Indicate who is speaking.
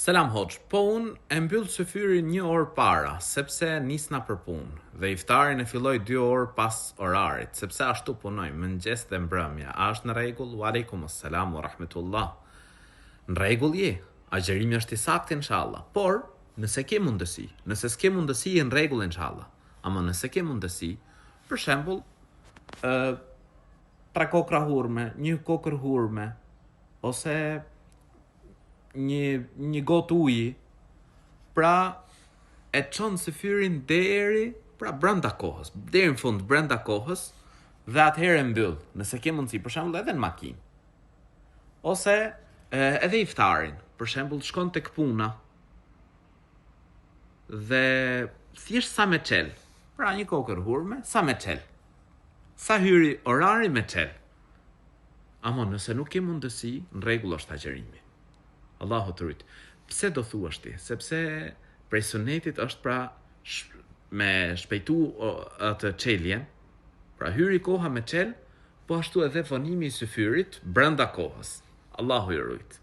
Speaker 1: Selam hoxh, po unë e mbyll syfyrin 1 orë para, sepse nisna për punë, dhe iftarin e filloj 2 orë pas orarit, sepse ashtu punoj, mëngjes dhe mbrëmja. A është në rregull? Wa aleikum assalam wa rahmetullah. Në rregull je, agjerimi është i saktë inshallah, por nëse ke mundësi, nëse s'ke mundësi në rregull inshallah, ama nëse ke mundësi, për shembull, 3 kokra hurme, 1 kokër hurme, ose një gotë uji, pra e çon syfyrin deri pra brenda kohës, deri në fund brenda kohës, dhe atëherë mbyll, nëse ke mundësi, për shembull edhe në makinë. Ose edhe iftarin, për shembull shkon tek puna dhe thjesht sa me çel, pra 1 kokër hurme, sa me çel. Sa hyri orari me çel. Ama nëse nuk ke mundësi, në rregull është agjerimi. Allahu të rrit. Pse do thuash ti? Sepse prej sunetit është pra me shpejtu atë çeljen, pra hyri koha me çel, po ashtu edhe vonimi i syfyrit brenda kohës. Allahu i rrit.